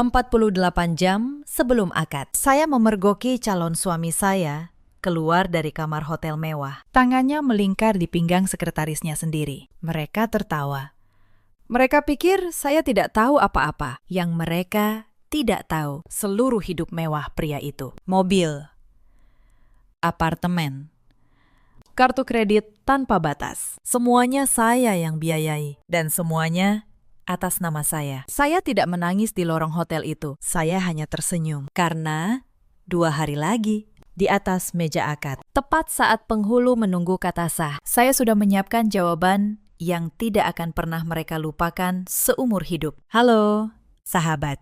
48 jam sebelum akad, saya memergoki calon suami saya keluar dari kamar hotel mewah. Tangannya melingkar di pinggang sekretarisnya sendiri. Mereka tertawa. Mereka pikir saya tidak tahu apa-apa. Yang mereka tidak tahu seluruh hidup mewah pria itu. Mobil, apartemen, kartu kredit tanpa batas. Semuanya saya yang biayai. Dan semuanya atas nama saya. Saya tidak menangis di lorong hotel itu. Saya hanya tersenyum. Karena 2 hari lagi, di atas meja akad, tepat saat penghulu menunggu kata sah, saya sudah menyiapkan jawaban yang tidak akan pernah mereka lupakan seumur hidup. Halo, sahabat.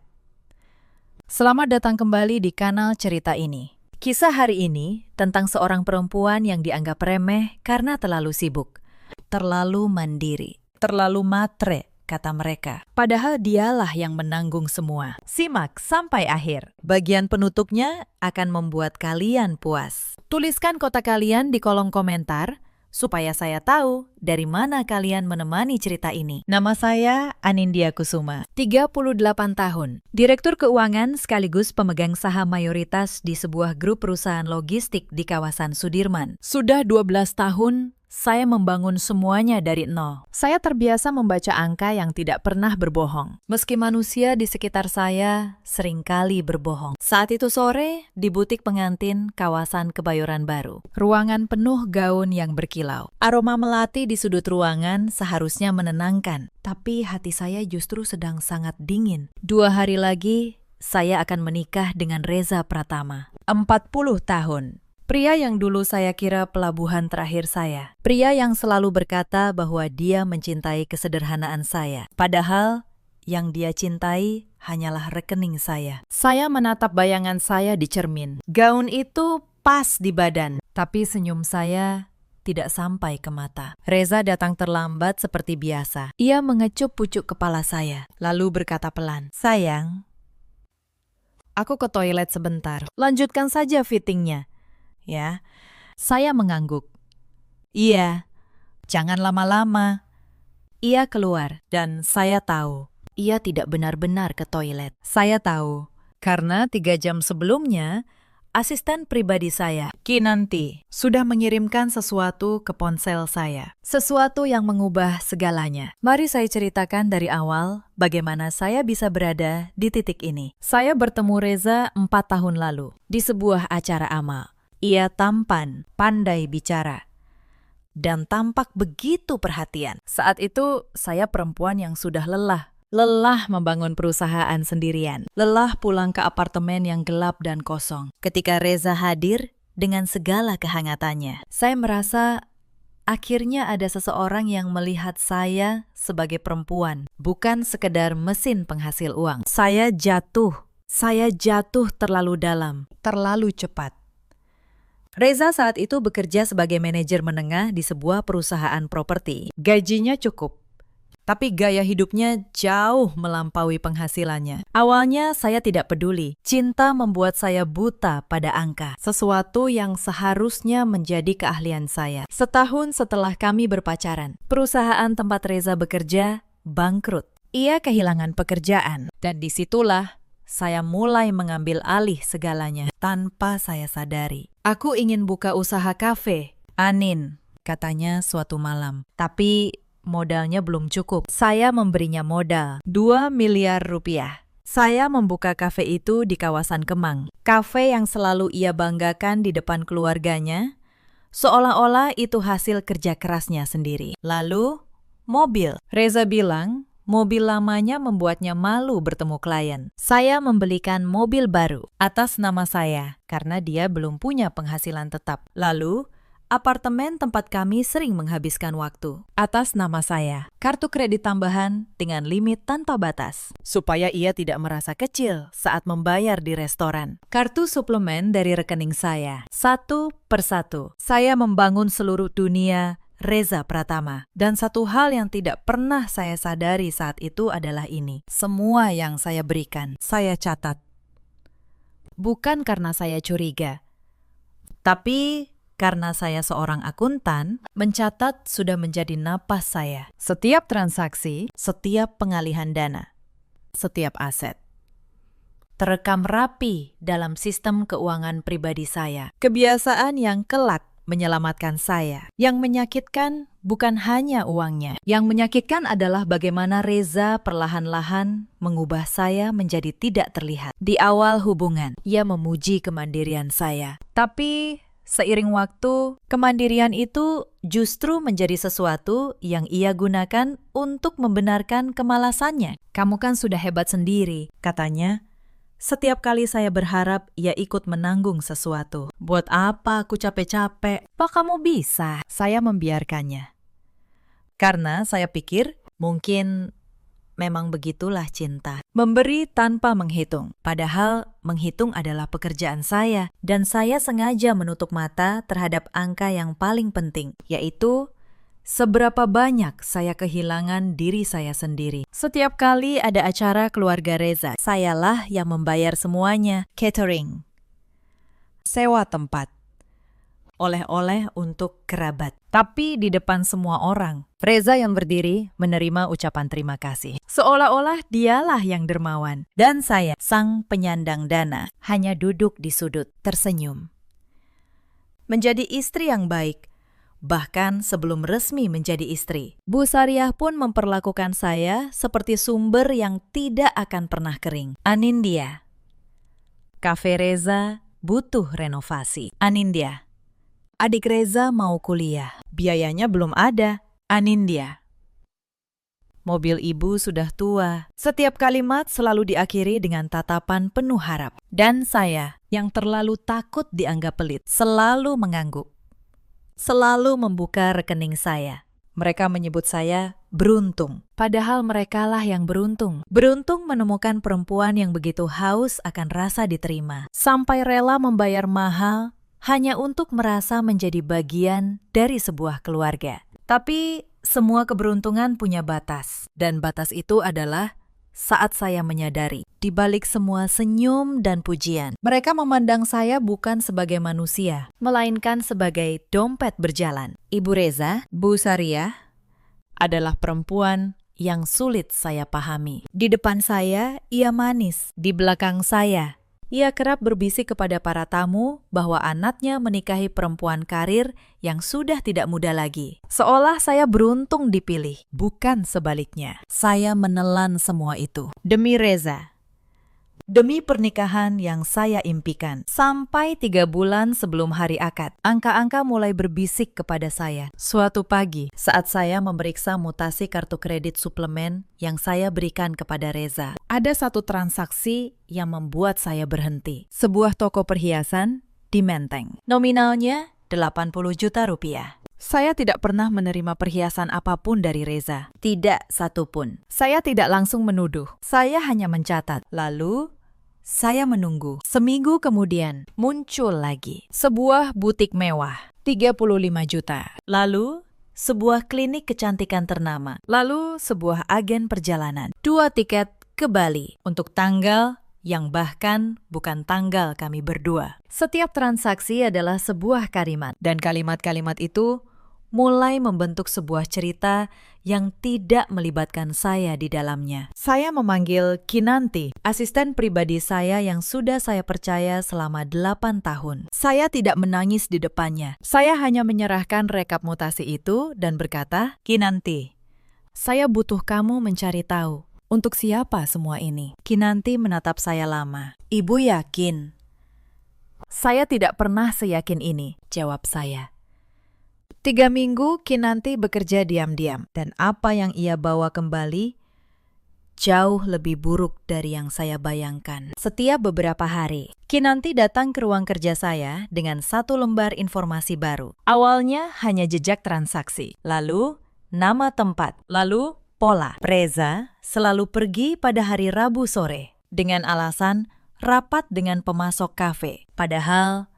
Selamat datang kembali di kanal cerita ini. Kisah hari ini tentang seorang perempuan yang dianggap remeh karena terlalu sibuk, terlalu mandiri, terlalu matre, kata mereka. Padahal dialah yang menanggung semua. Simak sampai akhir. Bagian penutupnya akan membuat kalian puas. Tuliskan kota kalian di kolom komentar supaya saya tahu dari mana kalian menemani cerita ini. Nama saya Anindya Kusuma, 38 tahun, Direktur Keuangan sekaligus pemegang saham mayoritas di sebuah grup perusahaan logistik di kawasan Sudirman. Sudah 12 tahun saya membangun semuanya dari nol. Saya terbiasa membaca angka yang tidak pernah berbohong. Meski manusia di sekitar saya seringkali berbohong. Saat itu sore, di butik pengantin kawasan Kebayoran Baru. Ruangan penuh gaun yang berkilau. Aroma melati di sudut ruangan seharusnya menenangkan. Tapi hati saya justru sedang sangat dingin. 2 hari lagi, saya akan menikah dengan Reza Pratama. 40 tahun. Pria yang dulu saya kira pelabuhan terakhir saya. Pria yang selalu berkata bahwa dia mencintai kesederhanaan saya. Padahal yang dia cintai hanyalah rekening saya. Saya menatap bayangan saya di cermin. Gaun itu pas di badan, tapi senyum saya tidak sampai ke mata. Reza datang terlambat seperti biasa. Ia mengecup pucuk kepala saya, lalu berkata pelan, "Sayang, aku ke toilet sebentar. Lanjutkan saja fittingnya." Ya, saya mengangguk. Iya, jangan lama-lama. Ia keluar dan saya tahu ia tidak benar-benar ke toilet. Saya tahu karena 3 jam sebelumnya asisten pribadi saya, Kinanti, sudah mengirimkan sesuatu ke ponsel saya. Sesuatu yang mengubah segalanya. Mari saya ceritakan dari awal bagaimana saya bisa berada di titik ini. Saya bertemu Reza 4 tahun lalu di sebuah acara amal. Ia tampan, pandai bicara, dan tampak begitu perhatian. Saat itu, saya perempuan yang sudah lelah. Lelah membangun perusahaan sendirian. Lelah pulang ke apartemen yang gelap dan kosong. Ketika Reza hadir dengan segala kehangatannya, saya merasa akhirnya ada seseorang yang melihat saya sebagai perempuan, bukan sekedar mesin penghasil uang. Saya jatuh terlalu dalam, terlalu cepat. Reza saat itu bekerja sebagai manajer menengah di sebuah perusahaan properti. Gajinya cukup, tapi gaya hidupnya jauh melampaui penghasilannya. Awalnya saya tidak peduli. Cinta membuat saya buta pada angka, sesuatu yang seharusnya menjadi keahlian saya. Setahun setelah kami berpacaran, perusahaan tempat Reza bekerja bangkrut. Ia kehilangan pekerjaan, dan disitulah saya mulai mengambil alih segalanya tanpa saya sadari. Aku ingin buka usaha kafe, Anin, katanya suatu malam. Tapi modalnya belum cukup. Saya memberinya modal 2 miliar rupiah. Saya membuka kafe itu di kawasan Kemang. Kafe yang selalu ia banggakan di depan keluarganya, seolah-olah itu hasil kerja kerasnya sendiri. Lalu, mobil. Reza bilang, mobil lamanya membuatnya malu bertemu klien. Saya membelikan mobil baru atas nama saya karena dia belum punya penghasilan tetap. Lalu, apartemen tempat kami sering menghabiskan waktu atas nama saya. Kartu kredit tambahan dengan limit tanpa batas supaya ia tidak merasa kecil saat membayar di restoran. Kartu suplemen dari rekening saya. Satu persatu, saya membangun seluruh dunia Reza Pratama. Dan satu hal yang tidak pernah saya sadari saat itu adalah ini. Semua yang saya berikan, saya catat. Bukan karena saya curiga, tapi karena saya seorang akuntan, mencatat sudah menjadi napas saya. Setiap transaksi, setiap pengalihan dana, setiap aset. terekam rapi dalam sistem keuangan pribadi saya. Kebiasaan yang kelak menyelamatkan saya. Yang menyakitkan bukan hanya uangnya. Yang menyakitkan adalah bagaimana Reza perlahan-lahan mengubah saya menjadi tidak terlihat. Di awal hubungan, ia memuji kemandirian saya. Tapi seiring waktu, kemandirian itu justru menjadi sesuatu yang ia gunakan untuk membenarkan kemalasannya. Kamu kan sudah hebat sendiri, katanya. Setiap kali saya berharap ia ikut menanggung sesuatu. Buat apa aku capek-capek? Pak, kamu bisa. Saya membiarkannya. Karena saya pikir mungkin memang begitulah cinta. Memberi tanpa menghitung. Padahal menghitung adalah pekerjaan saya. Dan saya sengaja menutup mata terhadap angka yang paling penting, yaitu seberapa banyak saya kehilangan diri saya sendiri. Setiap kali ada acara keluarga Reza, sayalah yang membayar semuanya. Catering, sewa tempat, oleh-oleh untuk kerabat. Tapi di depan semua orang, Reza yang berdiri menerima ucapan terima kasih. Seolah-olah dialah yang dermawan. Dan saya, sang penyandang dana, hanya duduk di sudut, tersenyum. Menjadi istri yang baik, bahkan sebelum resmi menjadi istri, Bu Sariah pun memperlakukan saya seperti sumber yang tidak akan pernah kering. Anindya, Cafe Reza butuh renovasi. Anindya, adik Reza mau kuliah, biayanya belum ada. Anindya, mobil ibu sudah tua. Setiap kalimat selalu diakhiri dengan tatapan penuh harap. Dan saya, yang terlalu takut dianggap pelit, selalu mengangguk. Selalu membuka rekening saya. Mereka menyebut saya beruntung. Padahal merekalah yang beruntung. Beruntung menemukan perempuan yang begitu haus akan rasa diterima. Sampai rela membayar mahal hanya untuk merasa menjadi bagian dari sebuah keluarga. Tapi semua keberuntungan punya batas. Dan batas itu adalah saat saya menyadari, di balik semua senyum dan pujian, mereka memandang saya bukan sebagai manusia, melainkan sebagai dompet berjalan. Ibu Reza, Bu Sariah, adalah perempuan yang sulit saya pahami. Di depan saya, ia manis. Di belakang saya, ia kerap berbisik kepada para tamu bahwa anaknya menikahi perempuan karir yang sudah tidak muda lagi. Seolah saya beruntung dipilih, bukan sebaliknya. Saya menelan semua itu demi Reza, demi pernikahan yang saya impikan. Sampai 3 bulan sebelum hari akad, angka-angka mulai berbisik kepada saya. Suatu pagi, saat saya memeriksa mutasi kartu kredit suplemen yang saya berikan kepada Reza, ada satu transaksi yang membuat saya berhenti. Sebuah toko perhiasan di Menteng. Nominalnya 80 juta rupiah. Saya tidak pernah menerima perhiasan apapun dari Reza. Tidak satupun. Saya tidak langsung menuduh. Saya hanya mencatat. Lalu saya menunggu. Seminggu kemudian, muncul lagi sebuah butik mewah, 35 juta. Lalu, sebuah klinik kecantikan ternama. Lalu, sebuah agen perjalanan. 2 tiket ke Bali untuk tanggal yang bahkan bukan tanggal kami berdua. Setiap transaksi adalah sebuah kalimat. Dan kalimat-kalimat itu mulai membentuk sebuah cerita yang tidak melibatkan saya di dalamnya. Saya memanggil Kinanti, asisten pribadi saya yang sudah saya percaya selama 8 tahun. Saya tidak menangis di depannya. Saya hanya menyerahkan rekap mutasi itu dan berkata, "Kinanti, saya butuh kamu mencari tahu untuk siapa semua ini." Kinanti menatap saya lama. "Ibu yakin?" "Saya tidak pernah seyakin ini," jawab saya. 3 minggu Kinanti bekerja diam-diam, dan apa yang ia bawa kembali jauh lebih buruk dari yang saya bayangkan. Setiap beberapa hari, Kinanti datang ke ruang kerja saya dengan 1 lembar informasi baru. Awalnya hanya jejak transaksi, lalu nama tempat, lalu pola. Reza selalu pergi pada hari Rabu sore dengan alasan rapat dengan pemasok kafe. Padahal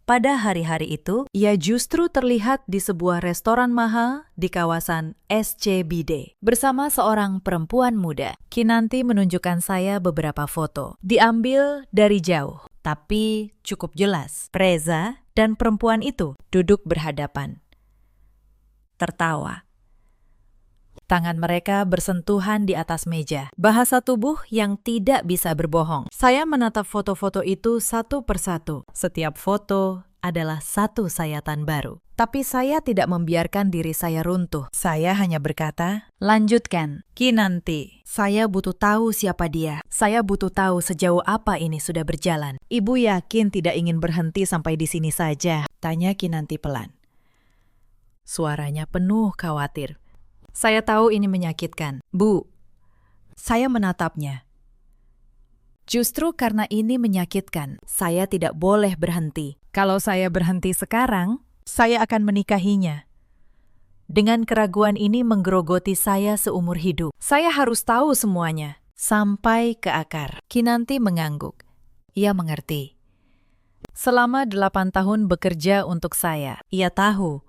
pada hari-hari itu, ia justru terlihat di sebuah restoran mahal di kawasan SCBD bersama seorang perempuan muda. Kinanti menunjukkan saya beberapa foto. Diambil dari jauh, tapi cukup jelas. Reza dan perempuan itu duduk berhadapan, tertawa. Tangan mereka bersentuhan di atas meja. Bahasa tubuh yang tidak bisa berbohong. Saya menatap foto-foto itu satu persatu. Setiap foto adalah satu sayatan baru. Tapi saya tidak membiarkan diri saya runtuh. Saya hanya berkata, lanjutkan. Kinanti, saya butuh tahu siapa dia. Saya butuh tahu sejauh apa ini sudah berjalan. Ibu yakin tidak ingin berhenti sampai di sini saja? Tanya Kinanti pelan. Suaranya penuh khawatir. Saya tahu ini menyakitkan. Bu, saya menatapnya. Justru karena ini menyakitkan, saya tidak boleh berhenti. Kalau saya berhenti sekarang, saya akan menikahinya. Dengan keraguan ini menggerogoti saya seumur hidup. Saya harus tahu semuanya, sampai ke akar. Kinanti mengangguk. Ia mengerti. Selama 8 tahun bekerja untuk saya, ia tahu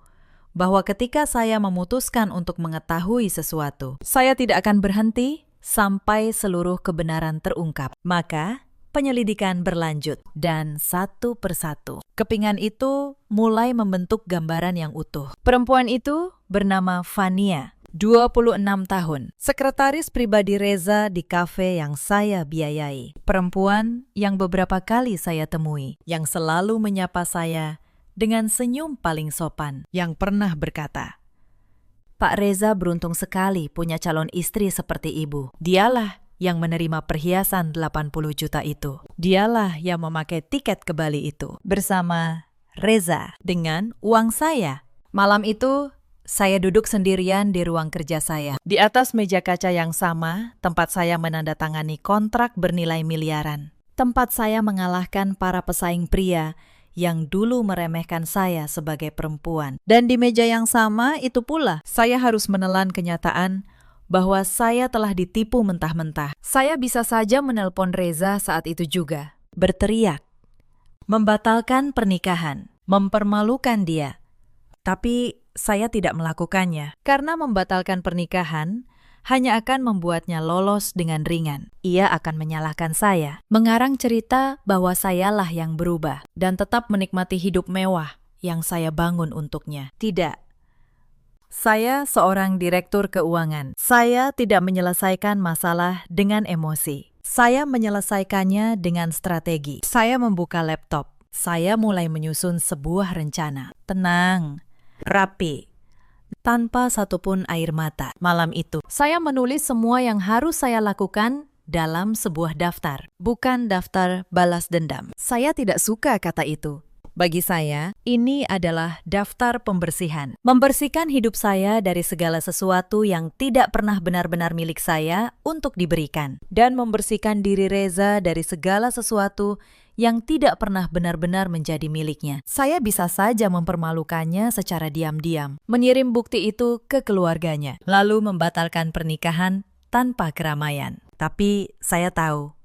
bahwa ketika saya memutuskan untuk mengetahui sesuatu, saya tidak akan berhenti sampai seluruh kebenaran terungkap. Maka, penyelidikan berlanjut, dan satu persatu kepingan itu mulai membentuk gambaran yang utuh. Perempuan itu bernama Fania, 26 tahun, sekretaris pribadi Reza di kafe yang saya biayai. Perempuan yang beberapa kali saya temui, yang selalu menyapa saya dengan senyum paling sopan, yang pernah berkata, Pak Reza beruntung sekali punya calon istri seperti ibu. Dialah yang menerima perhiasan 80 juta itu. Dialah yang memakai tiket ke Bali itu bersama Reza dengan uang saya. Malam itu, saya duduk sendirian di ruang kerja saya. Di atas meja kaca yang sama, tempat saya menandatangani kontrak bernilai miliaran. Tempat saya mengalahkan para pesaing pria yang dulu meremehkan saya sebagai perempuan. Dan di meja yang sama itu pula, saya harus menelan kenyataan bahwa saya telah ditipu mentah-mentah. Saya bisa saja menelpon Reza saat itu juga, berteriak, membatalkan pernikahan, mempermalukan dia. Tapi saya tidak melakukannya, karena membatalkan pernikahan hanya akan membuatnya lolos dengan ringan. Ia akan menyalahkan saya, mengarang cerita bahwa sayalah yang berubah, dan tetap menikmati hidup mewah yang saya bangun untuknya. Tidak. Saya seorang direktur keuangan. Saya tidak menyelesaikan masalah dengan emosi. Saya menyelesaikannya dengan strategi. Saya membuka laptop. Saya mulai menyusun sebuah rencana. Tenang, rapi, tanpa satupun air mata. Malam itu, saya menulis semua yang harus saya lakukan dalam sebuah daftar. Bukan daftar balas dendam. Saya tidak suka kata itu. Bagi saya, ini adalah daftar pembersihan. Membersihkan hidup saya dari segala sesuatu yang tidak pernah benar-benar milik saya untuk diberikan. Dan membersihkan diri Reza dari segala sesuatu yang tidak pernah benar-benar menjadi miliknya. Saya bisa saja mempermalukannya secara diam-diam, mengirim bukti itu ke keluarganya, lalu membatalkan pernikahan tanpa keramaian. Tapi saya tahu,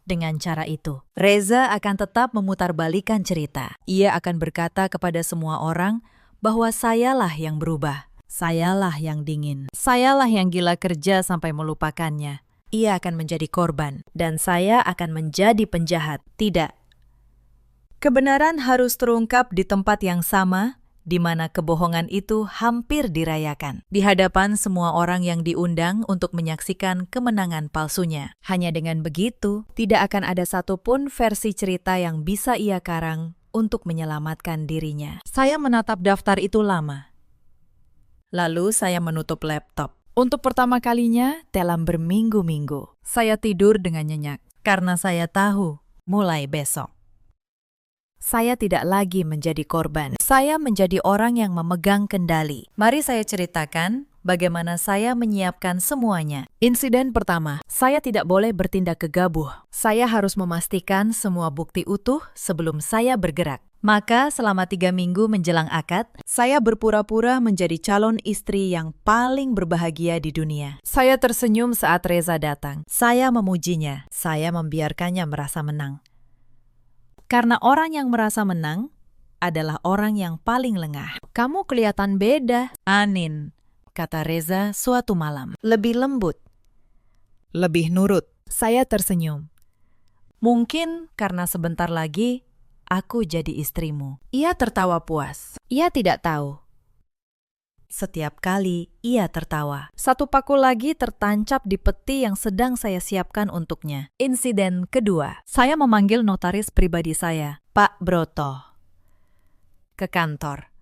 dengan cara itu, Reza akan tetap memutarbalikkan cerita. Ia akan berkata kepada semua orang bahwa sayalah yang berubah, sayalah yang dingin, sayalah yang gila kerja sampai melupakannya. Ia akan menjadi korban, dan saya akan menjadi penjahat. Tidak. Kebenaran harus terungkap di tempat yang sama, di mana kebohongan itu hampir dirayakan. Di hadapan semua orang yang diundang untuk menyaksikan kemenangan palsunya. Hanya dengan begitu, tidak akan ada satupun versi cerita yang bisa ia karang untuk menyelamatkan dirinya. Saya menatap daftar itu lama. Lalu saya menutup laptop. Untuk pertama kalinya dalam berminggu-minggu, saya tidur dengan nyenyak karena saya tahu mulai besok saya tidak lagi menjadi korban. Saya menjadi orang yang memegang kendali. Mari saya ceritakan bagaimana saya menyiapkan semuanya. Insiden pertama, saya tidak boleh bertindak gegabah. Saya harus memastikan semua bukti utuh sebelum saya bergerak. Maka selama 3 minggu menjelang akad, saya berpura-pura menjadi calon istri yang paling berbahagia di dunia. Saya tersenyum saat Reza datang. Saya memujinya. Saya membiarkannya merasa menang. Karena orang yang merasa menang adalah orang yang paling lengah. Kamu kelihatan beda, Anin, kata Reza suatu malam. Lebih lembut. Lebih nurut. Saya tersenyum. Mungkin karena sebentar lagi aku jadi istrimu. Ia tertawa puas. Ia tidak tahu Setiap kali ia tertawa. Satu paku lagi tertancap di peti yang sedang saya siapkan untuknya. Insiden kedua, saya memanggil notaris pribadi saya, Pak Broto, ke kantor.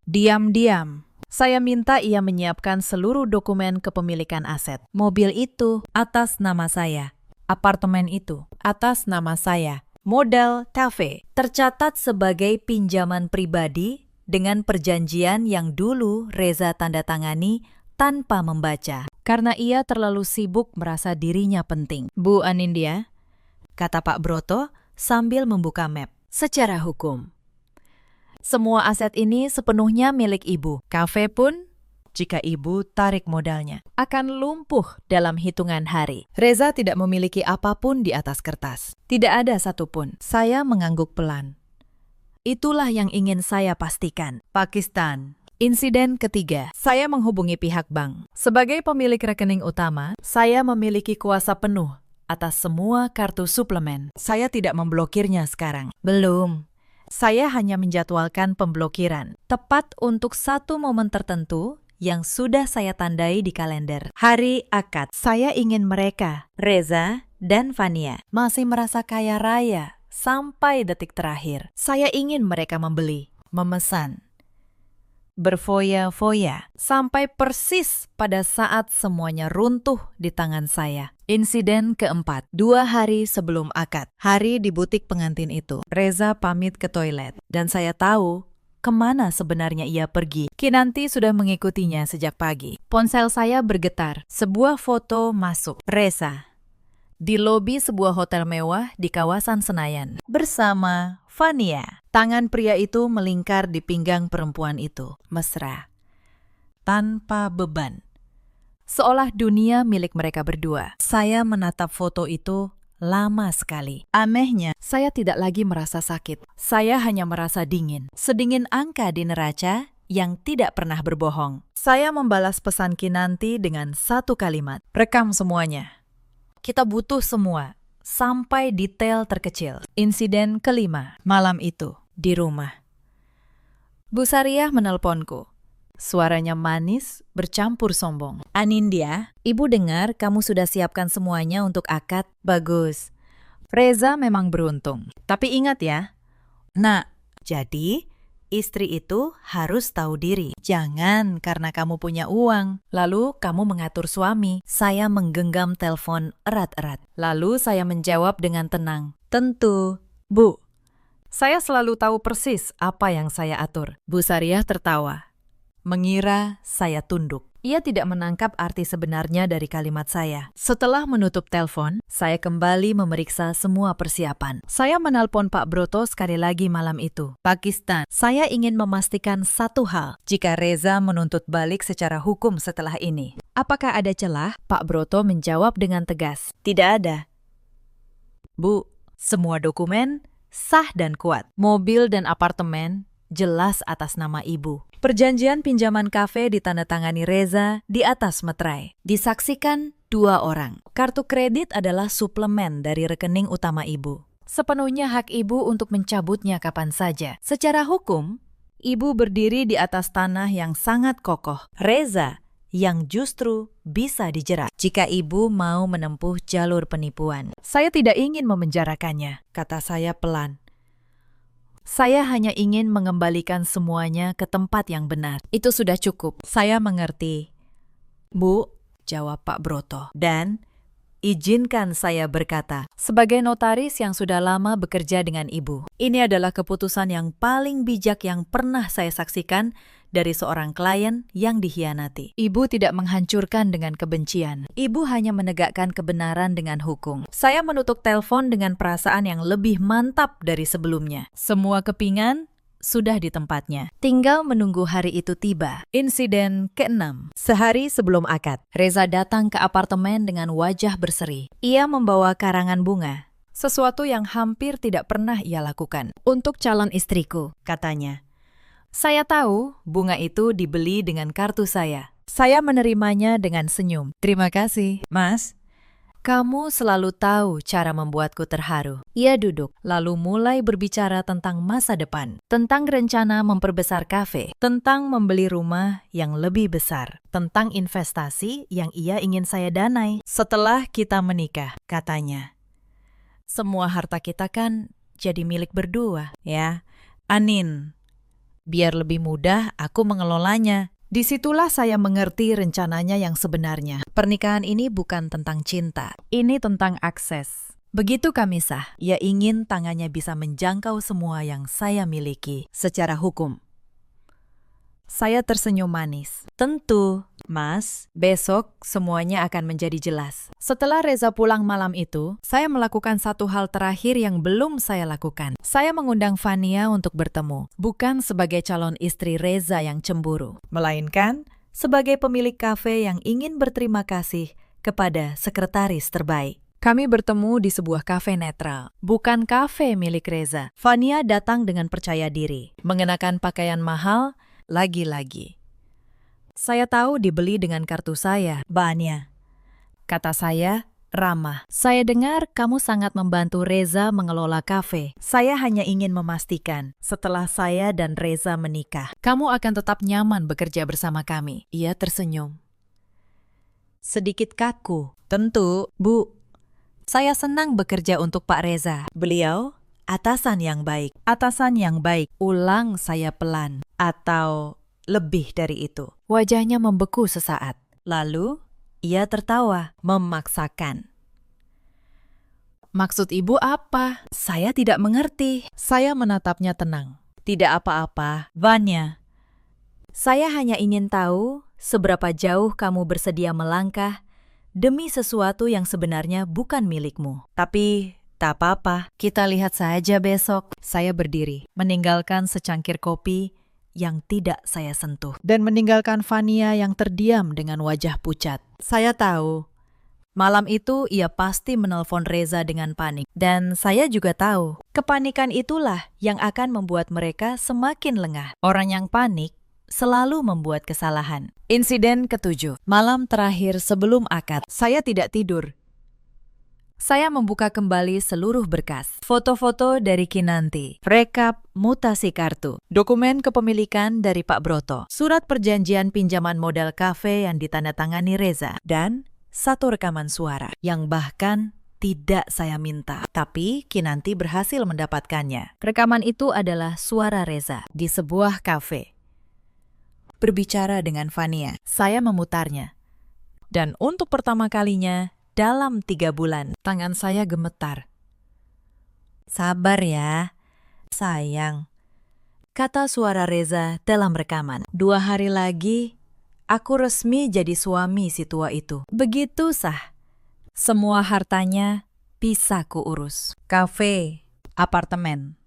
Diam-diam, saya minta ia menyiapkan seluruh dokumen kepemilikan aset. Mobil itu atas nama saya. Apartemen itu atas nama saya. Model cafe tercatat sebagai pinjaman pribadi dengan perjanjian yang dulu Reza tanda tangani tanpa membaca. Karena ia terlalu sibuk merasa dirinya penting. Bu Anindya, kata Pak Broto sambil membuka map. Secara hukum, semua aset ini sepenuhnya milik ibu. Kafe pun, jika ibu tarik modalnya, akan lumpuh dalam hitungan hari. Reza tidak memiliki apapun di atas kertas. Tidak ada satupun. Saya mengangguk pelan. Itulah yang ingin saya pastikan. Pakistan. Insiden ketiga, saya menghubungi pihak bank. Sebagai pemilik rekening utama, saya memiliki kuasa penuh atas semua kartu suplemen. Saya tidak memblokirnya sekarang. Belum. Saya hanya menjadwalkan pemblokiran, tepat untuk satu momen tertentu yang sudah saya tandai di kalender. Hari akad, saya ingin mereka, Reza dan Fania, masih merasa kaya raya sampai detik terakhir. Saya ingin mereka membeli, memesan, berfoya-foya, sampai persis pada saat semuanya runtuh di tangan saya. Insiden keempat, 2 hari sebelum akad, hari di butik pengantin itu, Reza pamit ke toilet, dan saya tahu kemana sebenarnya ia pergi. Kinanti sudah mengikutinya sejak pagi. Ponsel saya bergetar, sebuah foto masuk. Reza di lobi sebuah hotel mewah di kawasan Senayan, bersama Fania. Tangan pria itu melingkar di pinggang perempuan itu, mesra, tanpa beban. Seolah dunia milik mereka berdua. Saya menatap foto itu lama sekali. Anehnya, saya tidak lagi merasa sakit. Saya hanya merasa dingin. Sedingin angka di neraca yang tidak pernah berbohong. Saya membalas pesan Kinanti dengan satu kalimat. Rekam semuanya. Kita butuh semua, sampai detail terkecil. Insiden kelima, malam itu, di rumah. Bu Sariah menelponku. Suaranya manis, bercampur sombong. Anindya, ibu dengar kamu sudah siapkan semuanya untuk akad. Bagus. Reza memang beruntung. Tapi ingat ya, nak, jadi istri itu harus tahu diri. Jangan karena kamu punya uang, lalu kamu mengatur suami. Saya menggenggam telepon erat-erat. Lalu saya menjawab dengan tenang. Tentu, Bu. Saya selalu tahu persis apa yang saya atur. Bu Sariah tertawa. Mengira saya tunduk. Ia tidak menangkap arti sebenarnya dari kalimat saya. Setelah menutup telepon, saya kembali memeriksa semua persiapan. Saya menelpon Pak Broto sekali lagi malam itu. Pakistan, saya ingin memastikan satu hal. Jika Reza menuntut balik secara hukum setelah ini, apakah ada celah? Pak Broto menjawab dengan tegas. Tidak ada. Bu, semua dokumen sah dan kuat. Mobil dan apartemen jelas atas nama ibu. Perjanjian pinjaman kafe ditandatangani Reza di atas meterai. Disaksikan 2 orang. Kartu kredit adalah suplemen dari rekening utama ibu. Sepenuhnya hak ibu untuk mencabutnya kapan saja. Secara hukum, ibu berdiri di atas tanah yang sangat kokoh. Reza yang justru bisa dijerat jika ibu mau menempuh jalur penipuan. Saya tidak ingin memenjarakannya, kata saya pelan. Saya hanya ingin mengembalikan semuanya ke tempat yang benar. Itu sudah cukup. Saya mengerti. Bu, jawab Pak Broto. Dan izinkan saya berkata, sebagai notaris yang sudah lama bekerja dengan ibu, ini adalah keputusan yang paling bijak yang pernah saya saksikan dari seorang klien yang dikhianati. Ibu tidak menghancurkan dengan kebencian. Ibu hanya menegakkan kebenaran dengan hukum. Saya menutup telepon dengan perasaan yang lebih mantap dari sebelumnya. Semua kepingan sudah di tempatnya. Tinggal menunggu hari itu tiba. Insiden ke-6. Sehari sebelum akad, Reza datang ke apartemen dengan wajah berseri. Ia membawa karangan bunga. Sesuatu yang hampir tidak pernah ia lakukan. Untuk calon istriku, katanya. Saya tahu bunga itu dibeli dengan kartu saya. Saya menerimanya dengan senyum. Terima kasih, Mas. Kamu selalu tahu cara membuatku terharu. Ia duduk, lalu mulai berbicara tentang masa depan, tentang rencana memperbesar kafe, tentang membeli rumah yang lebih besar, tentang investasi yang ia ingin saya danai. Setelah kita menikah, katanya, semua harta kita kan jadi milik berdua, ya. Anin, biar lebih mudah aku mengelolanya. Disitulah saya mengerti rencananya yang sebenarnya. Pernikahan ini bukan tentang cinta, ini tentang akses. Begitu kami sah, ia ingin tangannya bisa menjangkau semua yang saya miliki secara hukum. Saya tersenyum manis. Tentu, Mas, besok semuanya akan menjadi jelas. Setelah Reza pulang malam itu, saya melakukan satu hal terakhir yang belum saya lakukan. Saya mengundang Fania untuk bertemu, bukan sebagai calon istri Reza yang cemburu, melainkan sebagai pemilik kafe yang ingin berterima kasih kepada sekretaris terbaik. Kami bertemu di sebuah kafe netral, bukan kafe milik Reza. Fania datang dengan percaya diri, mengenakan pakaian mahal. Lagi-lagi, saya tahu dibeli dengan kartu saya, Bania. Kata saya, ramah. Saya dengar kamu sangat membantu Reza mengelola kafe. Saya hanya ingin memastikan, setelah saya dan Reza menikah, kamu akan tetap nyaman bekerja bersama kami. Ia tersenyum. Sedikit kaku. Tentu, Bu. Saya senang bekerja untuk Pak Reza. Beliau atasan yang baik. Atasan yang baik. Ulang saya pelan. Atau lebih dari itu. Wajahnya membeku sesaat. Lalu, ia tertawa, memaksakan. Maksud ibu apa? Saya tidak mengerti. Saya menatapnya tenang. Tidak apa-apa, Vanya. Saya hanya ingin tahu seberapa jauh kamu bersedia melangkah demi sesuatu yang sebenarnya bukan milikmu. Tapi tak apa-apa, kita lihat saja besok. Saya berdiri, meninggalkan secangkir kopi yang tidak saya sentuh, dan meninggalkan Fania yang terdiam dengan wajah pucat. Saya tahu, malam itu ia pasti menelpon Reza dengan panik. Dan saya juga tahu, kepanikan itulah yang akan membuat mereka semakin lengah. Orang yang panik selalu membuat kesalahan. Insiden ke-7, malam terakhir sebelum akad. Saya tidak tidur. Saya membuka kembali seluruh berkas. Foto-foto dari Kinanti, rekap mutasi kartu, dokumen kepemilikan dari Pak Broto, surat perjanjian pinjaman modal kafe yang ditandatangani Reza, dan satu rekaman suara yang bahkan tidak saya minta. Tapi Kinanti berhasil mendapatkannya. Rekaman itu adalah suara Reza di sebuah kafe. Berbicara dengan Fania, saya memutarnya. Dan untuk pertama kalinya, dalam 3 bulan, tangan saya gemetar. Sabar ya, sayang, kata suara Reza dalam rekaman. 2 hari lagi, aku resmi jadi suami si tua itu. Begitu sah. Semua hartanya bisa kuurus. Kafe, apartemen,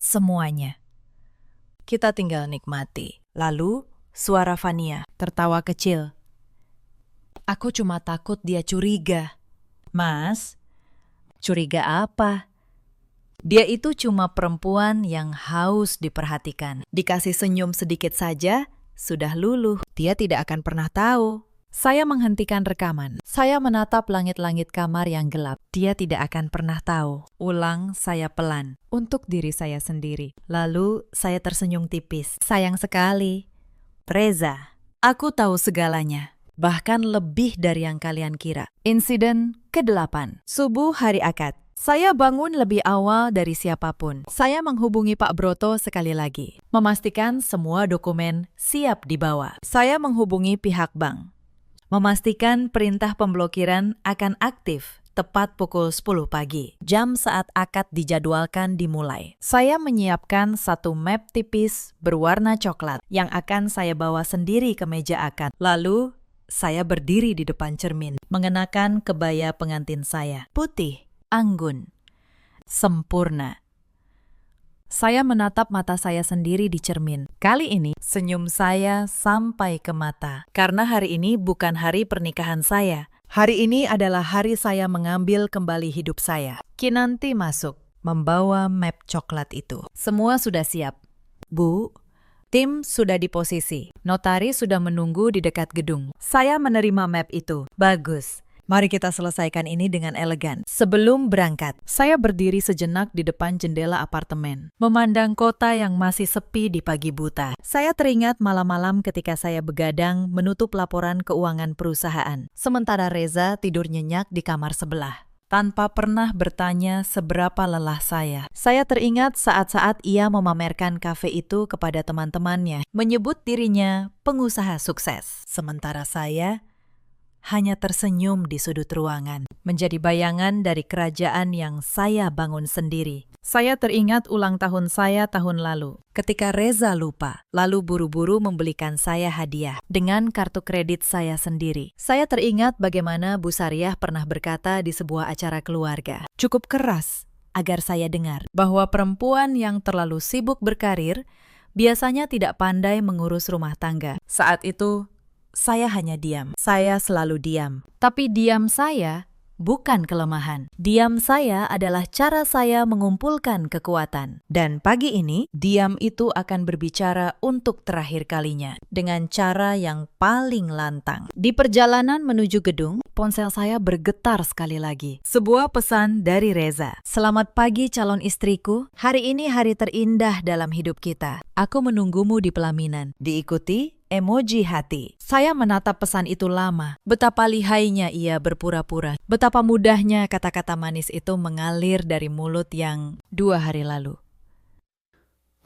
semuanya. Kita tinggal nikmati. Lalu, suara Fania tertawa kecil. Aku cuma takut dia curiga. Mas, curiga apa? Dia itu cuma perempuan yang haus diperhatikan. Dikasih senyum sedikit saja, sudah luluh. Dia tidak akan pernah tahu. Saya menghentikan rekaman. Saya menatap langit-langit kamar yang gelap. Dia tidak akan pernah tahu. Ulang saya pelan, untuk diri saya sendiri. Lalu saya tersenyum tipis. Sayang sekali. Reza, aku tahu segalanya. Bahkan lebih dari yang kalian kira. Insiden ke-8, subuh hari akad. Saya bangun lebih awal dari siapapun. Saya menghubungi Pak Broto sekali lagi, memastikan semua dokumen siap dibawa. Saya menghubungi pihak bank, memastikan perintah pemblokiran akan aktif tepat pukul 10 pagi, jam saat akad dijadwalkan dimulai. Saya menyiapkan satu map tipis berwarna coklat yang akan saya bawa sendiri ke meja akad. Lalu, saya berdiri di depan cermin, mengenakan kebaya pengantin saya. Putih, anggun, sempurna. Saya menatap mata saya sendiri di cermin. Kali ini, senyum saya sampai ke mata. Karena hari ini bukan hari pernikahan saya. Hari ini adalah hari saya mengambil kembali hidup saya. Kinanti masuk, membawa map coklat itu. Semua sudah siap. Bu, tim sudah di posisi. Notaris sudah menunggu di dekat gedung. Saya menerima map itu. Bagus. Mari kita selesaikan ini dengan elegan. Sebelum berangkat, saya berdiri sejenak di depan jendela apartemen, memandang kota yang masih sepi di pagi buta. Saya teringat malam-malam ketika saya begadang menutup laporan keuangan perusahaan, sementara Reza tidur nyenyak di kamar sebelah, tanpa pernah bertanya seberapa lelah saya. Saya teringat saat-saat ia memamerkan kafe itu kepada teman-temannya, menyebut dirinya pengusaha sukses. Sementara saya hanya tersenyum di sudut ruangan, menjadi bayangan dari kerajaan yang saya bangun sendiri. Saya teringat ulang tahun saya tahun lalu, ketika Reza lupa, lalu buru-buru membelikan saya hadiah dengan kartu kredit saya sendiri. Saya teringat bagaimana Bu Sariah pernah berkata di sebuah acara keluarga, cukup keras agar saya dengar, bahwa perempuan yang terlalu sibuk berkarir biasanya tidak pandai mengurus rumah tangga. Saat itu, saya hanya diam. Saya selalu diam. Tapi diam saya bukan kelemahan. Diam saya adalah cara saya mengumpulkan kekuatan. Dan pagi ini, diam itu akan berbicara untuk terakhir kalinya, dengan cara yang paling lantang. Di perjalanan menuju gedung, ponsel saya bergetar sekali lagi. Sebuah pesan dari Reza. Selamat pagi calon istriku. Hari ini hari terindah dalam hidup kita. Aku menunggumu di pelaminan. Diikuti emoji hati. Saya menatap pesan itu lama. Betapa lihainya ia berpura-pura. Betapa mudahnya kata-kata manis itu mengalir dari mulut yang 2 hari lalu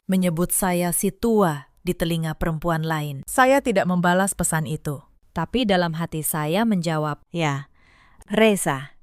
menyebut saya si tua di telinga perempuan lain. Saya tidak membalas pesan itu. Tapi dalam hati saya menjawab, ya, Reza.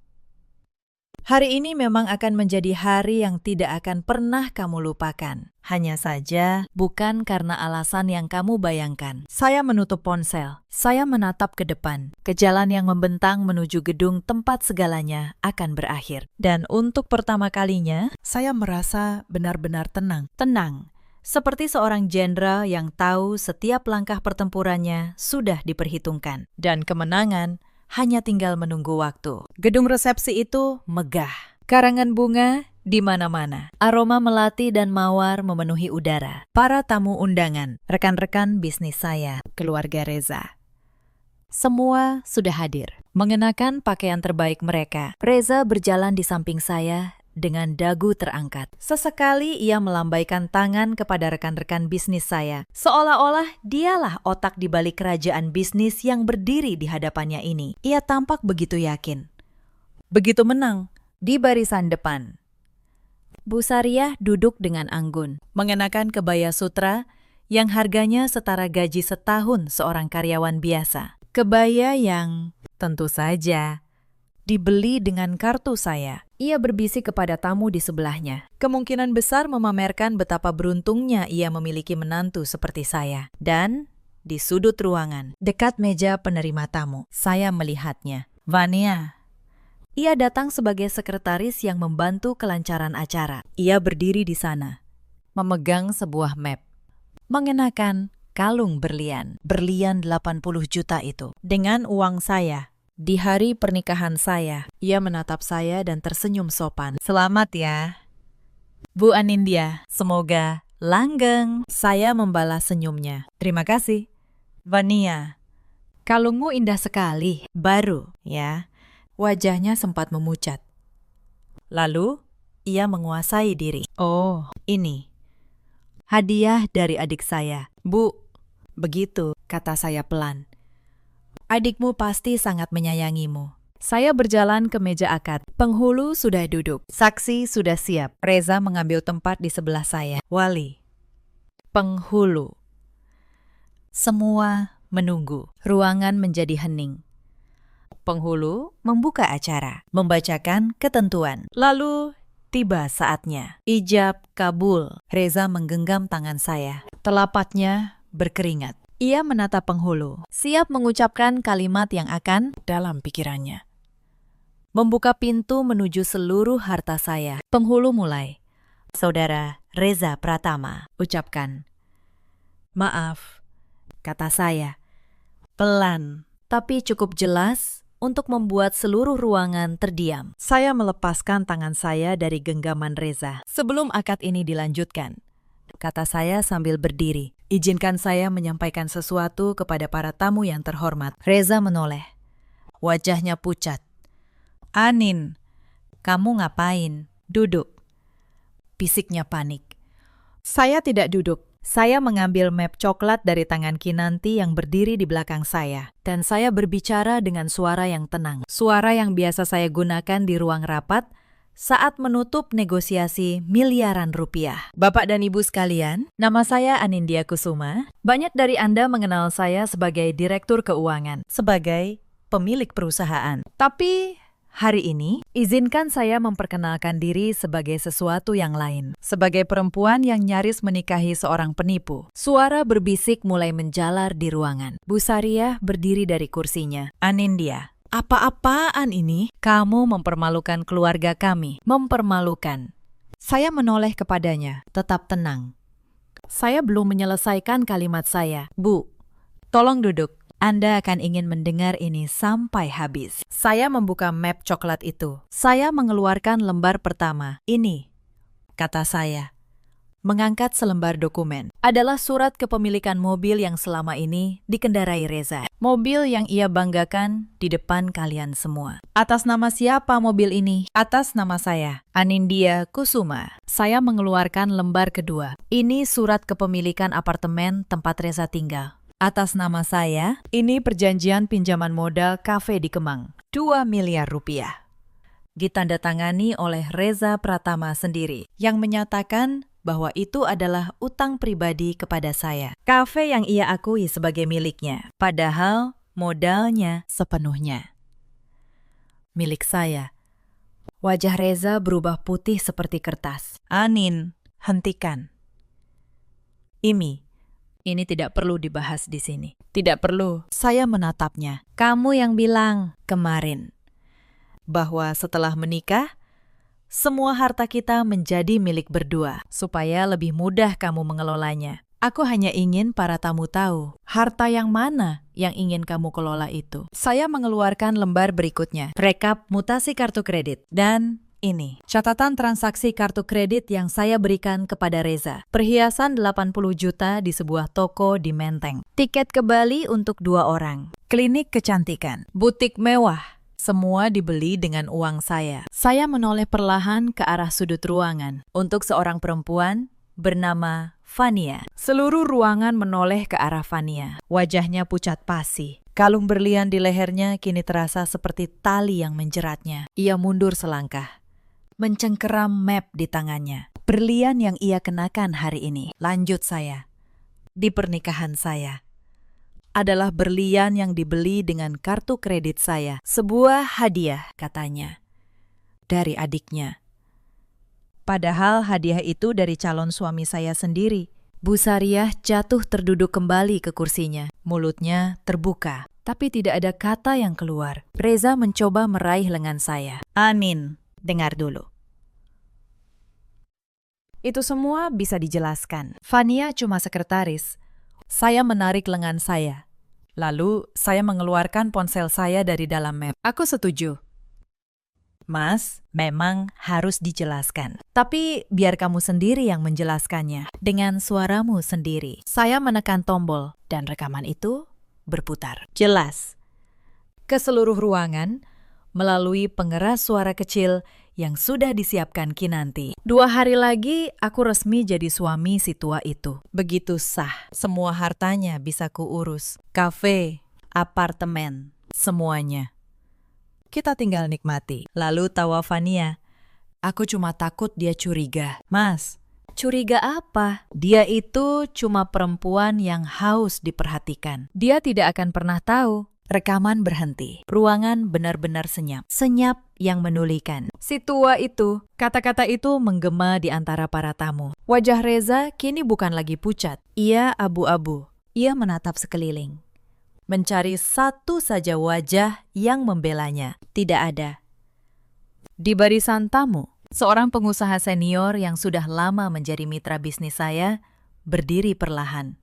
Hari ini memang akan menjadi hari yang tidak akan pernah kamu lupakan. Hanya saja, bukan karena alasan yang kamu bayangkan. Saya menutup ponsel. Saya menatap ke depan, ke jalan yang membentang menuju gedung tempat segalanya akan berakhir. Dan untuk pertama kalinya, saya merasa benar-benar tenang. Tenang, seperti seorang jenderal yang tahu setiap langkah pertempurannya sudah diperhitungkan. Dan kemenangan hanya tinggal menunggu waktu. Gedung resepsi itu megah. Karangan bunga di mana-mana. Aroma melati dan mawar memenuhi udara. Para tamu undangan, rekan-rekan bisnis saya, keluarga Reza. Semua sudah hadir, mengenakan pakaian terbaik mereka. Reza berjalan di samping saya dengan dagu terangkat. Sesekali ia melambaikan tangan kepada rekan-rekan bisnis saya, seolah-olah dialah otak di balik kerajaan bisnis yang berdiri di hadapannya ini. Ia tampak begitu yakin, begitu menang di barisan depan. Bu Sariah duduk dengan anggun, mengenakan kebaya sutra yang harganya setara gaji setahun seorang karyawan biasa. Kebaya yang tentu saja dibeli dengan kartu saya. Ia berbisik kepada tamu di sebelahnya. Kemungkinan besar memamerkan betapa beruntungnya ia memiliki menantu seperti saya. Dan di sudut ruangan, dekat meja penerima tamu, saya melihatnya. Vania. Ia datang sebagai sekretaris yang membantu kelancaran acara. Ia berdiri di sana, memegang sebuah map, mengenakan kalung berlian. Berlian 80 juta itu. Dengan uang saya. Di hari pernikahan saya, ia menatap saya dan tersenyum sopan. Selamat ya, Bu Anindya. Semoga langgeng. Saya membalas senyumnya. Terima kasih. Vania, kalungmu indah sekali. Baru, ya. Wajahnya sempat memucat. Lalu, ia menguasai diri. Oh, ini hadiah dari adik saya. Bu, begitu, kata saya pelan. Adikmu pasti sangat menyayangimu. Saya berjalan ke meja akad. Penghulu sudah duduk. Saksi sudah siap. Reza mengambil tempat di sebelah saya. Wali. Penghulu. Semua menunggu. Ruangan menjadi hening. Penghulu membuka acara, membacakan ketentuan. Lalu tiba saatnya. Ijab kabul. Reza menggenggam tangan saya. Telapaknya berkeringat. Ia menatap penghulu, siap mengucapkan kalimat yang akan dalam pikirannya. Membuka pintu menuju seluruh harta saya. Penghulu mulai. Saudara Reza Pratama, ucapkan. Maaf, kata saya. Pelan, tapi cukup jelas untuk membuat seluruh ruangan terdiam. Saya melepaskan tangan saya dari genggaman Reza. Sebelum akad ini dilanjutkan, kata saya sambil berdiri. Izinkan saya menyampaikan sesuatu kepada para tamu yang terhormat. Reza menoleh. Wajahnya pucat. Anin, kamu ngapain? Duduk. Bisiknya panik. Saya tidak duduk. Saya mengambil map coklat dari tangan Kinanti yang berdiri di belakang saya. Dan saya berbicara dengan suara yang tenang. Suara yang biasa saya gunakan di ruang rapat saat menutup negosiasi miliaran rupiah. Bapak dan Ibu sekalian, nama saya Anindya Kusuma. Banyak dari Anda mengenal saya sebagai Direktur Keuangan, sebagai pemilik perusahaan. Tapi hari ini, izinkan saya memperkenalkan diri sebagai sesuatu yang lain. Sebagai perempuan yang nyaris menikahi seorang penipu. Suara berbisik mulai menjalar di ruangan. Bu Sariah berdiri dari kursinya. Anindya, apa-apaan ini? Kamu mempermalukan keluarga kami. Mempermalukan. Saya menoleh kepadanya. Tetap tenang. Saya belum menyelesaikan kalimat saya. Bu, tolong duduk. Anda akan ingin mendengar ini sampai habis. Saya membuka map coklat itu. Saya mengeluarkan lembar pertama. Ini, kata saya. Mengangkat selembar dokumen. Adalah surat kepemilikan mobil yang selama ini dikendarai Reza. Mobil yang ia banggakan di depan kalian semua. Atas nama siapa mobil ini? Atas nama saya, Anindya Kusuma. Saya mengeluarkan lembar kedua. Ini surat kepemilikan apartemen tempat Reza tinggal. Atas nama saya, ini perjanjian pinjaman modal kafe di Kemang. 2 miliar rupiah. Ditandatangani oleh Reza Pratama sendiri, yang menyatakan bahwa itu adalah utang pribadi kepada saya. Kafe yang ia akui sebagai miliknya, padahal modalnya sepenuhnya milik saya. Wajah Reza berubah putih seperti kertas. Anin, hentikan. Ini tidak perlu dibahas di sini. Tidak perlu. Saya menatapnya. Kamu yang bilang kemarin bahwa setelah menikah, semua harta kita menjadi milik berdua, supaya lebih mudah kamu mengelolanya. Aku hanya ingin para tamu tahu, harta yang mana yang ingin kamu kelola itu. Saya mengeluarkan lembar berikutnya, rekap mutasi kartu kredit. Dan ini, catatan transaksi kartu kredit yang saya berikan kepada Reza. Perhiasan 80 juta di sebuah toko di Menteng. Tiket ke Bali untuk 2 orang. Klinik kecantikan. Butik mewah. Semua dibeli dengan uang saya. Saya menoleh perlahan ke arah sudut ruangan untuk seorang perempuan bernama Fania. Seluruh ruangan menoleh ke arah Fania. Wajahnya pucat pasi. Kalung berlian di lehernya kini terasa seperti tali yang menjeratnya. Ia mundur selangkah, mencengkeram map di tangannya. Berlian yang ia kenakan hari ini. Lanjut saya. Di pernikahan saya. Adalah berlian yang dibeli dengan kartu kredit saya. Sebuah hadiah, katanya, dari adiknya. Padahal hadiah itu dari calon suami saya sendiri. Bu Sariah jatuh terduduk kembali ke kursinya. Mulutnya terbuka, tapi tidak ada kata yang keluar. Reza mencoba meraih lengan saya. Anin, dengar dulu. Itu semua bisa dijelaskan. Fania cuma sekretaris. Saya menarik lengan saya. Lalu, saya mengeluarkan ponsel saya dari dalam map. Aku setuju. Mas, memang harus dijelaskan. Tapi biar kamu sendiri yang menjelaskannya. Dengan suaramu sendiri. Saya menekan tombol dan rekaman itu berputar. Jelas. Ke seluruh ruangan, melalui pengeras suara kecil yang sudah disiapkan Kinanti. 2 hari lagi, aku resmi jadi suami si tua itu. Begitu sah, semua hartanya bisa kuurus. Kafe, apartemen, semuanya. Kita tinggal nikmati. Lalu tawa Fania. Aku cuma takut dia curiga. Mas, curiga apa? Dia itu cuma perempuan yang haus diperhatikan. Dia tidak akan pernah tahu. Rekaman berhenti. Ruangan benar-benar senyap. Senyap yang menulikan. Si tua itu, kata-kata itu menggema di antara para tamu. Wajah Reza kini bukan lagi pucat. Ia abu-abu. Ia menatap sekeliling. Mencari satu saja wajah yang membelanya. Tidak ada. Di barisan tamu, seorang pengusaha senior yang sudah lama menjadi mitra bisnis saya berdiri perlahan.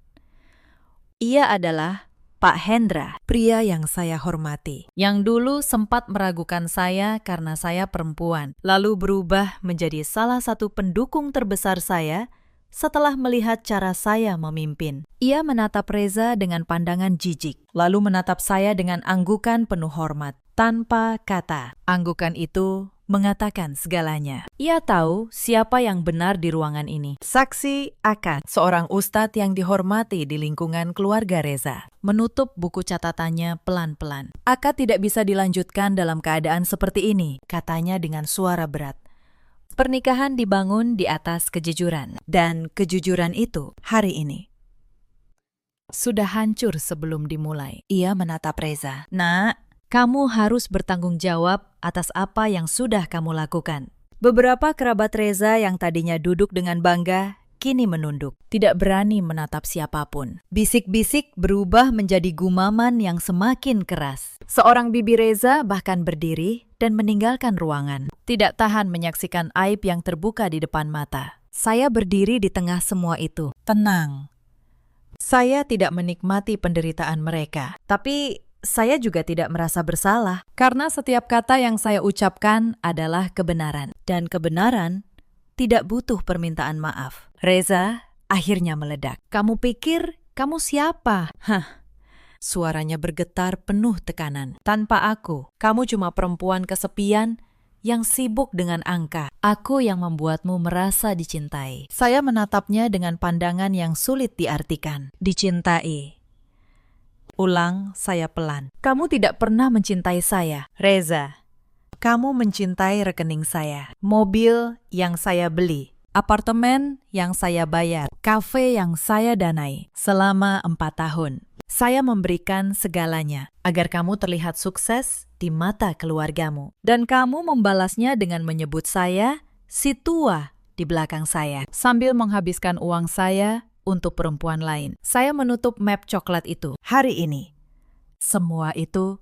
Ia adalah Pak Hendra, pria yang saya hormati, yang dulu sempat meragukan saya karena saya perempuan, lalu berubah menjadi salah satu pendukung terbesar saya setelah melihat cara saya memimpin. Ia menatap Reza dengan pandangan jijik, lalu menatap saya dengan anggukan penuh hormat. Tanpa kata, anggukan itu mengatakan segalanya. Ia tahu siapa yang benar di ruangan ini. Saksi Akad, seorang ustadz yang dihormati di lingkungan keluarga Reza, menutup buku catatannya pelan-pelan. Akad tidak bisa dilanjutkan dalam keadaan seperti ini, katanya dengan suara berat. Pernikahan dibangun di atas kejujuran, dan kejujuran itu hari ini sudah hancur sebelum dimulai. Ia menatap Reza. Nak, kamu harus bertanggung jawab atas apa yang sudah kamu lakukan. Beberapa kerabat Reza yang tadinya duduk dengan bangga, kini menunduk, tidak berani menatap siapapun. Bisik-bisik berubah menjadi gumaman yang semakin keras. Seorang bibi Reza bahkan berdiri dan meninggalkan ruangan, tidak tahan menyaksikan aib yang terbuka di depan mata. Saya berdiri di tengah semua itu, tenang. Saya tidak menikmati penderitaan mereka, tapi saya juga tidak merasa bersalah, karena setiap kata yang saya ucapkan adalah kebenaran. Dan kebenaran tidak butuh permintaan maaf. Reza akhirnya meledak. Kamu pikir kamu siapa? Suaranya bergetar penuh tekanan. Tanpa aku, kamu cuma perempuan kesepian yang sibuk dengan angka. Aku yang membuatmu merasa dicintai. Saya menatapnya dengan pandangan yang sulit diartikan. Dicintai. Ulang saya pelan. Kamu tidak pernah mencintai saya, Reza. Kamu mencintai rekening saya, mobil yang saya beli, apartemen yang saya bayar, kafe yang saya danai selama 4 tahun. Saya memberikan segalanya agar kamu terlihat sukses di mata keluargamu. Dan kamu membalasnya dengan menyebut saya si tua di belakang saya, sambil menghabiskan uang saya untuk perempuan lain. Saya menutup map coklat itu hari ini. Semua itu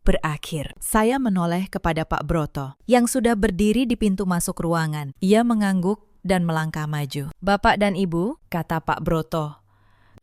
berakhir. Saya menoleh kepada Pak Broto yang sudah berdiri di pintu masuk ruangan. Ia mengangguk dan melangkah maju. Bapak dan Ibu, kata Pak Broto,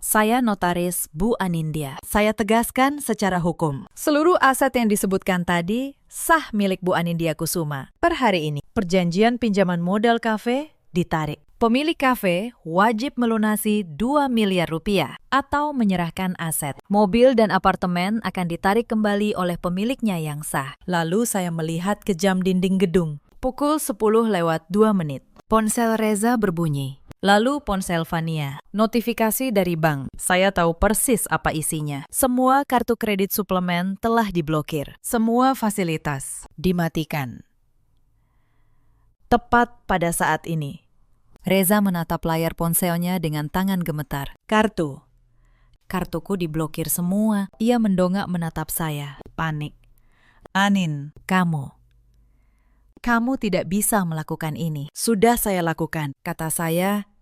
saya notaris Bu Anindya. Saya tegaskan secara hukum, seluruh aset yang disebutkan tadi sah milik Bu Anindya Kusuma. Per hari ini, perjanjian pinjaman modal kafe ditarik. Pemilik kafe wajib melunasi 2 miliar rupiah atau menyerahkan aset. Mobil dan apartemen akan ditarik kembali oleh pemiliknya yang sah. Lalu saya melihat ke jam dinding gedung. Pukul 10:02. Ponsel Reza berbunyi. Lalu ponsel Fania. Notifikasi dari bank. Saya tahu persis apa isinya. Semua kartu kredit suplemen telah diblokir. Semua fasilitas dimatikan. Tepat pada saat ini, Reza menatap layar ponselnya dengan tangan gemetar. Kartuku diblokir semua. Ia mendongak menatap saya. Panik. Anin, kamu tidak bisa melakukan ini. Sudah saya lakukan, kata saya.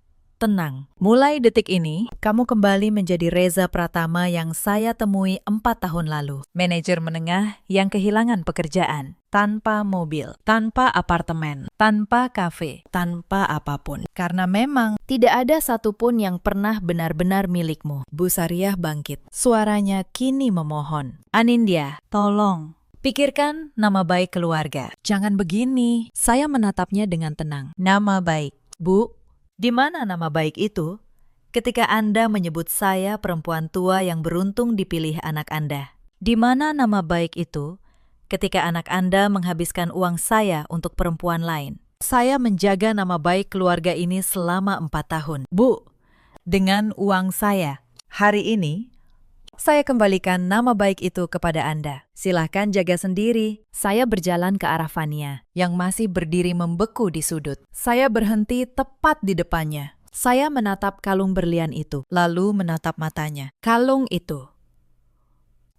Tenang, mulai detik ini, kamu kembali menjadi Reza Pratama yang saya temui 4 tahun lalu. Manajer menengah yang kehilangan pekerjaan. Tanpa mobil, tanpa apartemen, tanpa kafe, tanpa apapun. Karena memang tidak ada satupun yang pernah benar-benar milikmu. Bu Sariah bangkit. Suaranya kini memohon. Anindya, tolong. Pikirkan nama baik keluarga. Jangan begini. Saya menatapnya dengan tenang. Nama baik. Bu, di mana nama baik itu? Ketika Anda menyebut saya perempuan tua yang beruntung dipilih anak Anda. Di mana nama baik itu? Ketika anak Anda menghabiskan uang saya untuk perempuan lain. Saya menjaga nama baik keluarga ini selama 4 tahun. Bu, dengan uang saya. Hari ini, saya kembalikan nama baik itu kepada Anda. Silahkan jaga sendiri. Saya berjalan ke arah Fania, yang masih berdiri membeku di sudut. Saya berhenti tepat di depannya. Saya menatap kalung berlian itu, lalu menatap matanya. Kalung itu,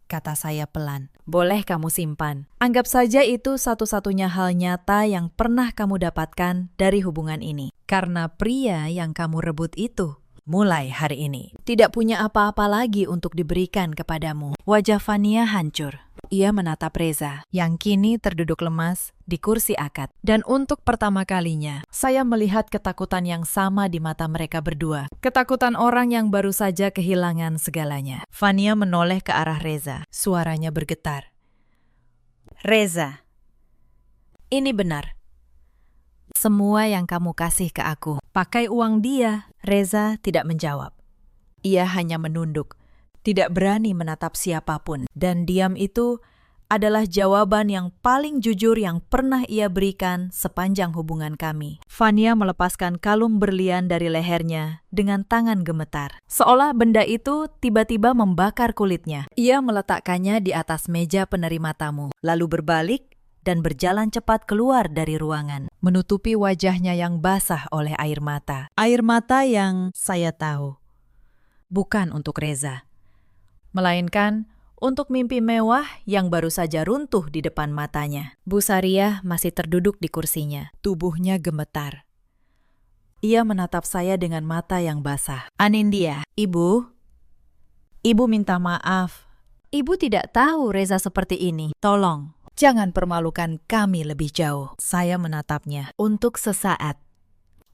kata saya pelan, boleh kamu simpan. Anggap saja itu satu-satunya hal nyata yang pernah kamu dapatkan dari hubungan ini. Karena pria yang kamu rebut itu, mulai hari ini, tidak punya apa-apa lagi untuk diberikan kepadamu. Wajah Fania hancur. Ia menatap Reza, yang kini terduduk lemas di kursi akad. Dan untuk pertama kalinya, saya melihat ketakutan yang sama di mata mereka berdua. Ketakutan orang yang baru saja kehilangan segalanya. Fania menoleh ke arah Reza. Suaranya bergetar. Reza, ini benar. Semua yang kamu kasih ke aku, pakai uang dia. Reza tidak menjawab. Ia hanya menunduk, tidak berani menatap siapapun. Dan diam itu adalah jawaban yang paling jujur yang pernah ia berikan sepanjang hubungan kami. Fania melepaskan kalung berlian dari lehernya dengan tangan gemetar. Seolah benda itu tiba-tiba membakar kulitnya. Ia meletakkannya di atas meja penerima tamu, lalu berbalik dan berjalan cepat keluar dari ruangan, menutupi wajahnya yang basah oleh air mata. Air mata yang saya tahu, bukan untuk Reza, melainkan untuk mimpi mewah yang baru saja runtuh di depan matanya. Bu Sariah masih terduduk di kursinya, tubuhnya gemetar. Ia menatap saya dengan mata yang basah. Anindya, Ibu minta maaf. Ibu tidak tahu Reza seperti ini. Tolong, jangan permalukan kami lebih jauh. Saya menatapnya. Untuk sesaat,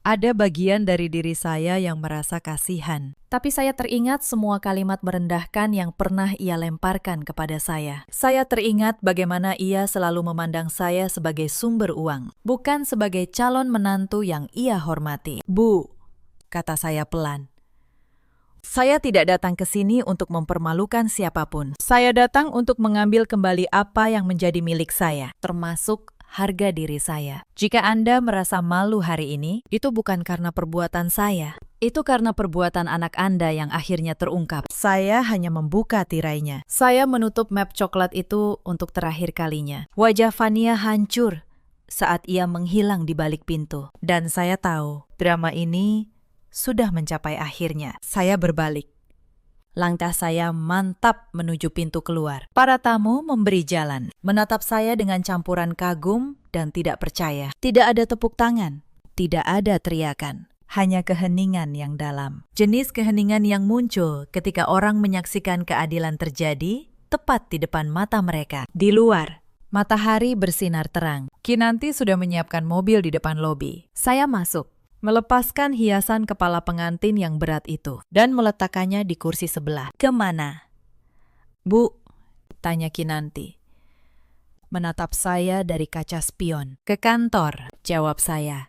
ada bagian dari diri saya yang merasa kasihan. Tapi saya teringat semua kalimat merendahkan yang pernah ia lemparkan kepada saya. Saya teringat bagaimana ia selalu memandang saya sebagai sumber uang, bukan sebagai calon menantu yang ia hormati. Bu, kata saya pelan. Saya tidak datang ke sini untuk mempermalukan siapapun. Saya datang untuk mengambil kembali apa yang menjadi milik saya, termasuk harga diri saya. Jika Anda merasa malu hari ini, itu bukan karena perbuatan saya. Itu karena perbuatan anak Anda yang akhirnya terungkap. Saya hanya membuka tirainya. Saya menutup map coklat itu untuk terakhir kalinya. Wajah Fania hancur saat ia menghilang di balik pintu. Dan saya tahu, drama ini sudah mencapai akhirnya. Saya berbalik. Langkah saya mantap menuju pintu keluar. Para tamu memberi jalan, menatap saya dengan campuran kagum dan tidak percaya. Tidak ada tepuk tangan, tidak ada teriakan, hanya keheningan yang dalam. Jenis keheningan yang muncul ketika orang menyaksikan keadilan terjadi tepat di depan mata mereka. Di luar, matahari bersinar terang. Kinanti sudah menyiapkan mobil di depan lobi. Saya masuk, melepaskan hiasan kepala pengantin yang berat itu, dan meletakkannya di kursi sebelah. Kemana? Bu, tanya Kinanti. Menatap saya dari kaca spion. Ke kantor, jawab saya.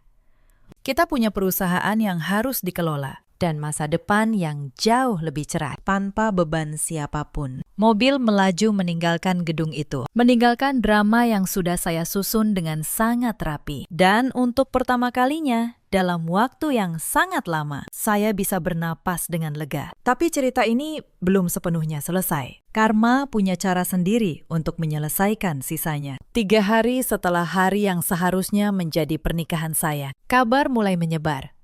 Kita punya perusahaan yang harus dikelola, dan masa depan yang jauh lebih cerah, tanpa beban siapapun. Mobil melaju meninggalkan gedung itu, meninggalkan drama yang sudah saya susun dengan sangat rapi. Dan untuk pertama kalinya, dalam waktu yang sangat lama, saya bisa bernapas dengan lega. Tapi cerita ini belum sepenuhnya selesai. Karma punya cara sendiri untuk menyelesaikan sisanya. 3 hari setelah hari yang seharusnya menjadi pernikahan saya, kabar mulai menyebar.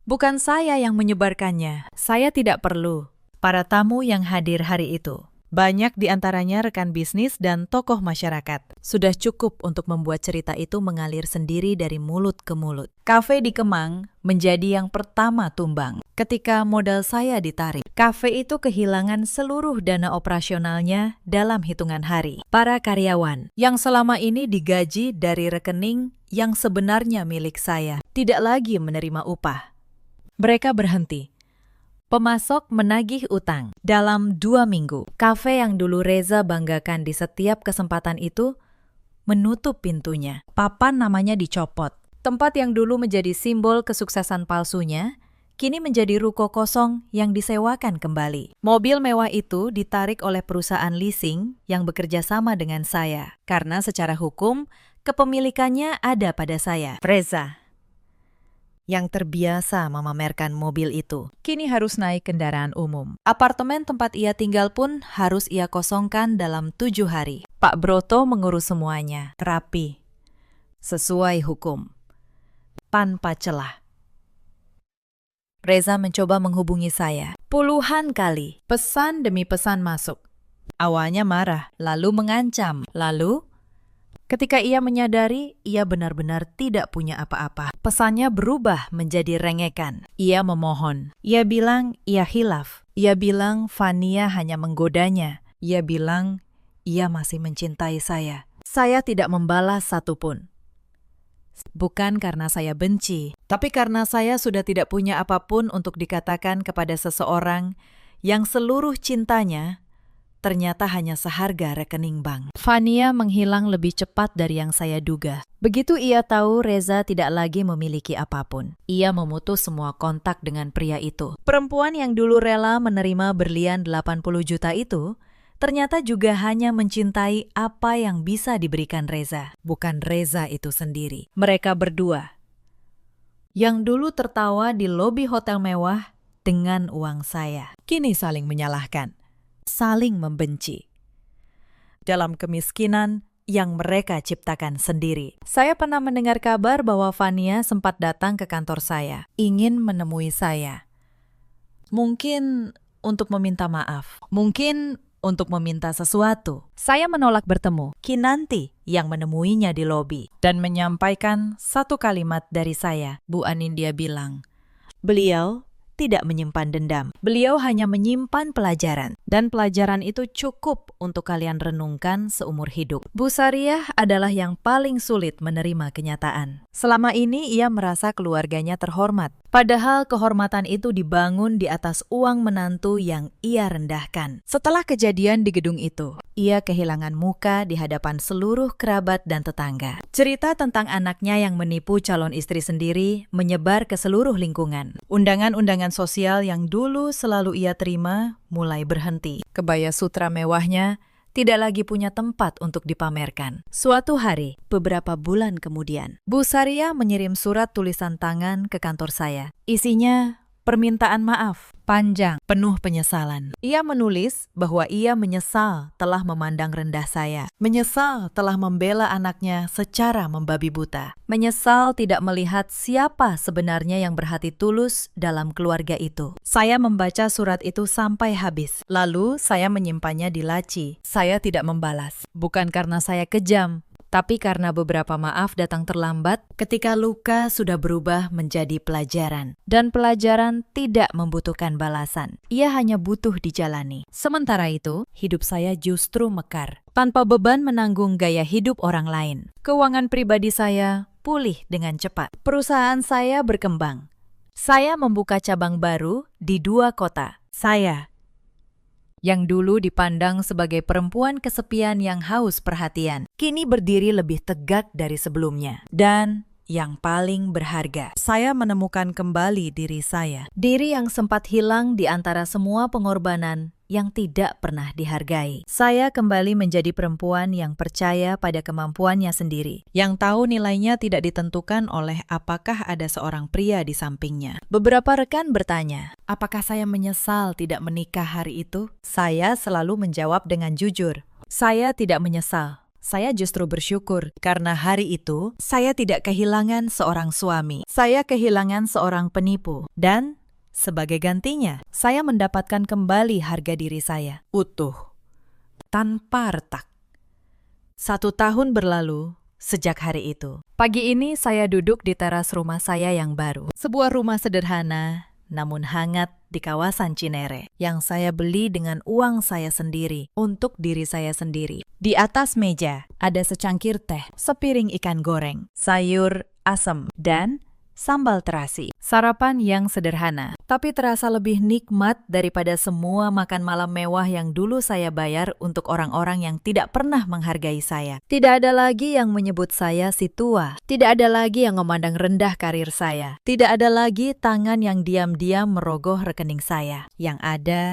Bukan saya yang menyebarkannya, saya tidak perlu. Para tamu yang hadir hari itu, banyak di antaranya rekan bisnis dan tokoh masyarakat, sudah cukup untuk membuat cerita itu mengalir sendiri dari mulut ke mulut. Kafe di Kemang menjadi yang pertama tumbang. Ketika modal saya ditarik, kafe itu kehilangan seluruh dana operasionalnya dalam hitungan hari. Para karyawan yang selama ini digaji dari rekening yang sebenarnya milik saya, tidak lagi menerima upah. Mereka berhenti. Pemasok menagih utang. Dalam 2 minggu, kafe yang dulu Reza banggakan di setiap kesempatan itu menutup pintunya. Papan namanya dicopot. Tempat yang dulu menjadi simbol kesuksesan palsunya, kini menjadi ruko kosong yang disewakan kembali. Mobil mewah itu ditarik oleh perusahaan leasing yang bekerja sama dengan saya, karena secara hukum, kepemilikannya ada pada saya. Reza, yang terbiasa memamerkan mobil itu, kini harus naik kendaraan umum. Apartemen tempat ia tinggal pun harus ia kosongkan dalam 7 hari. Pak Broto mengurus semuanya, rapi, sesuai hukum, tanpa celah. Reza mencoba menghubungi saya. Puluhan kali, pesan demi pesan masuk. Awalnya marah, lalu mengancam, lalu ketika ia menyadari ia benar-benar tidak punya apa-apa, pesannya berubah menjadi rengekan. Ia memohon. Ia bilang ia hilaf. Ia bilang Fania hanya menggodanya. Ia bilang ia masih mencintai saya. Saya tidak membalas satupun. Bukan karena saya benci, tapi karena saya sudah tidak punya apapun untuk dikatakan kepada seseorang yang seluruh cintanya ternyata hanya seharga rekening bank. Fania menghilang lebih cepat dari yang saya duga. Begitu ia tahu Reza tidak lagi memiliki apapun, ia memutus semua kontak dengan pria itu. Perempuan yang dulu rela menerima berlian 80 juta itu, ternyata juga hanya mencintai apa yang bisa diberikan Reza, bukan Reza itu sendiri. Mereka berdua, yang dulu tertawa di lobi hotel mewah dengan uang saya, kini saling menyalahkan, saling membenci. Dalam kemiskinan yang mereka ciptakan sendiri. Saya pernah mendengar kabar bahwa Fania sempat datang ke kantor saya, ingin menemui saya. Mungkin untuk meminta maaf, mungkin untuk meminta sesuatu. Saya menolak bertemu. Kinanti yang menemuinya di lobi dan menyampaikan satu kalimat dari saya. Bu Anindya bilang, beliau tidak menyimpan dendam. Beliau hanya menyimpan pelajaran. Dan pelajaran itu cukup untuk kalian renungkan seumur hidup. Bu Sariah adalah yang paling sulit menerima kenyataan. Selama ini ia merasa keluarganya terhormat. Padahal kehormatan itu dibangun di atas uang menantu yang ia rendahkan. Setelah kejadian di gedung itu, ia kehilangan muka di hadapan seluruh kerabat dan tetangga. Cerita tentang anaknya yang menipu calon istri sendiri menyebar ke seluruh lingkungan. Undangan-undangan sosial yang dulu selalu ia terima mulai berhenti. Kebaya sutra mewahnya tidak lagi punya tempat untuk dipamerkan. Suatu hari, beberapa bulan kemudian, Bu Sariah mengirim surat tulisan tangan ke kantor saya. Isinya permintaan maaf, panjang, penuh penyesalan. Ia menulis bahwa ia menyesal telah memandang rendah saya, menyesal telah membela anaknya secara membabi buta, menyesal tidak melihat siapa sebenarnya yang berhati tulus dalam keluarga itu. Saya membaca surat itu sampai habis, lalu saya menyimpannya di laci. Saya tidak membalas, bukan karena saya kejam, tapi karena beberapa maaf datang terlambat ketika luka sudah berubah menjadi pelajaran. Dan pelajaran tidak membutuhkan balasan. Ia hanya butuh dijalani. Sementara itu, hidup saya justru mekar, tanpa beban menanggung gaya hidup orang lain. Keuangan pribadi saya pulih dengan cepat. Perusahaan saya berkembang. Saya membuka cabang baru di 2 kota. Saya yang dulu dipandang sebagai perempuan kesepian yang haus perhatian, kini berdiri lebih tegak dari sebelumnya. Dan yang paling berharga, saya menemukan kembali diri saya. Diri yang sempat hilang di antara semua pengorbanan yang tidak pernah dihargai. Saya kembali menjadi perempuan yang percaya pada kemampuannya sendiri, yang tahu nilainya tidak ditentukan oleh apakah ada seorang pria di sampingnya. Beberapa rekan bertanya, apakah saya menyesal tidak menikah hari itu? Saya selalu menjawab dengan jujur, saya tidak menyesal. Saya justru bersyukur karena hari itu saya tidak kehilangan seorang suami. Saya kehilangan seorang penipu. Dan sebagai gantinya, saya mendapatkan kembali harga diri saya, utuh, tanpa retak. 1 tahun berlalu sejak hari itu. Pagi ini saya duduk di teras rumah saya yang baru. Sebuah rumah sederhana, namun hangat di kawasan Cinere, yang saya beli dengan uang saya sendiri, untuk diri saya sendiri. Di atas meja ada secangkir teh, sepiring ikan goreng, sayur asem, dan sambal terasi. Sarapan yang sederhana, tapi terasa lebih nikmat daripada semua makan malam mewah yang dulu saya bayar untuk orang-orang yang tidak pernah menghargai saya. Tidak ada lagi yang menyebut saya si tua. Tidak ada lagi yang memandang rendah karir saya. Tidak ada lagi tangan yang diam-diam merogoh rekening saya. Yang ada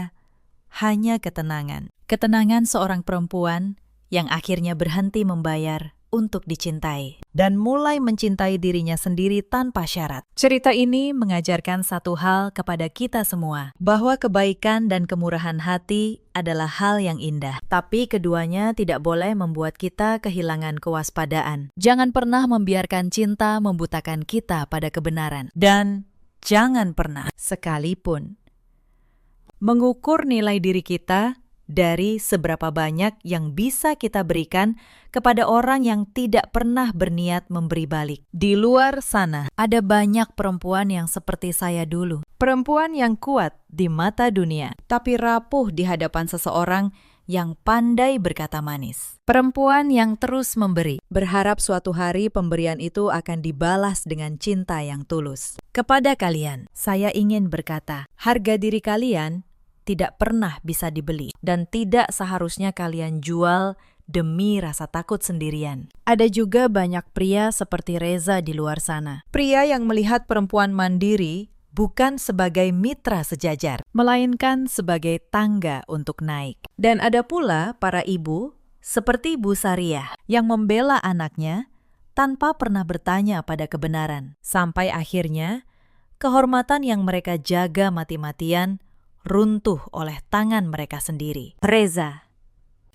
hanya ketenangan. Ketenangan seorang perempuan yang akhirnya berhenti membayar untuk dicintai dan mulai mencintai dirinya sendiri tanpa syarat. Cerita ini mengajarkan satu hal kepada kita semua, bahwa kebaikan dan kemurahan hati adalah hal yang indah, tapi keduanya tidak boleh membuat kita kehilangan kewaspadaan. Jangan pernah membiarkan cinta membutakan kita pada kebenaran, dan jangan pernah sekalipun mengukur nilai diri kita dari seberapa banyak yang bisa kita berikan kepada orang yang tidak pernah berniat memberi balik. Di luar sana, ada banyak perempuan yang seperti saya dulu. Perempuan yang kuat di mata dunia, tapi rapuh di hadapan seseorang yang pandai berkata manis. Perempuan yang terus memberi, berharap suatu hari pemberian itu akan dibalas dengan cinta yang tulus. Kepada kalian, saya ingin berkata, harga diri kalian tidak pernah bisa dibeli, dan tidak seharusnya kalian jual demi rasa takut sendirian. Ada juga banyak pria seperti Reza di luar sana. Pria yang melihat perempuan mandiri bukan sebagai mitra sejajar, melainkan sebagai tangga untuk naik. Dan ada pula para ibu, seperti Bu Sariah, yang membela anaknya tanpa pernah bertanya pada kebenaran. Sampai akhirnya, kehormatan yang mereka jaga mati-matian runtuh oleh tangan mereka sendiri. Reza,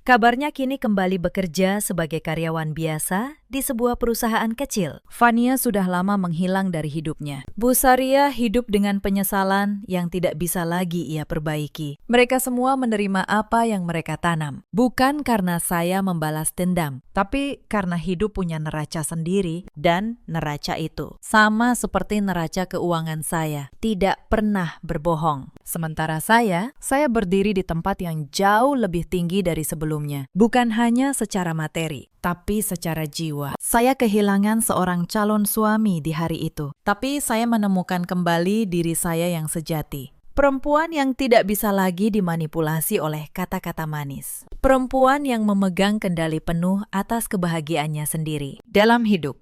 kabarnya kini kembali bekerja sebagai karyawan biasa di sebuah perusahaan kecil. Fania sudah lama menghilang dari hidupnya. Bu Sariah hidup dengan penyesalan yang tidak bisa lagi ia perbaiki. Mereka semua menerima apa yang mereka tanam. Bukan karena saya membalas dendam, tapi karena hidup punya neraca sendiri, dan neraca itu sama seperti neraca keuangan saya, tidak pernah berbohong. Sementara saya berdiri di tempat yang jauh lebih tinggi dari sebelumnya. Bukan hanya secara materi, tapi secara jiwa. Saya kehilangan seorang calon suami di hari itu, tapi saya menemukan kembali diri saya yang sejati. Perempuan yang tidak bisa lagi dimanipulasi oleh kata-kata manis. Perempuan yang memegang kendali penuh atas kebahagiaannya sendiri dalam hidup.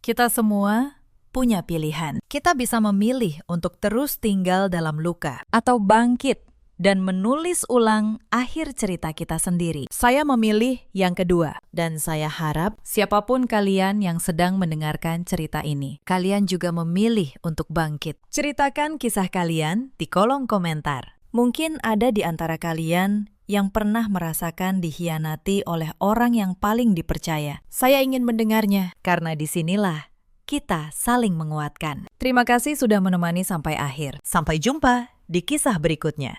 Kita semua punya pilihan. Kita bisa memilih untuk terus tinggal dalam luka atau bangkit dan menulis ulang akhir cerita kita sendiri. Saya memilih yang kedua, dan saya harap siapapun kalian yang sedang mendengarkan cerita ini, kalian juga memilih untuk bangkit. Ceritakan kisah kalian di kolom komentar. Mungkin ada di antara kalian yang pernah merasakan dikhianati oleh orang yang paling dipercaya. Saya ingin mendengarnya, karena disinilah kita saling menguatkan. Terima kasih sudah menemani sampai akhir. Sampai jumpa di kisah berikutnya.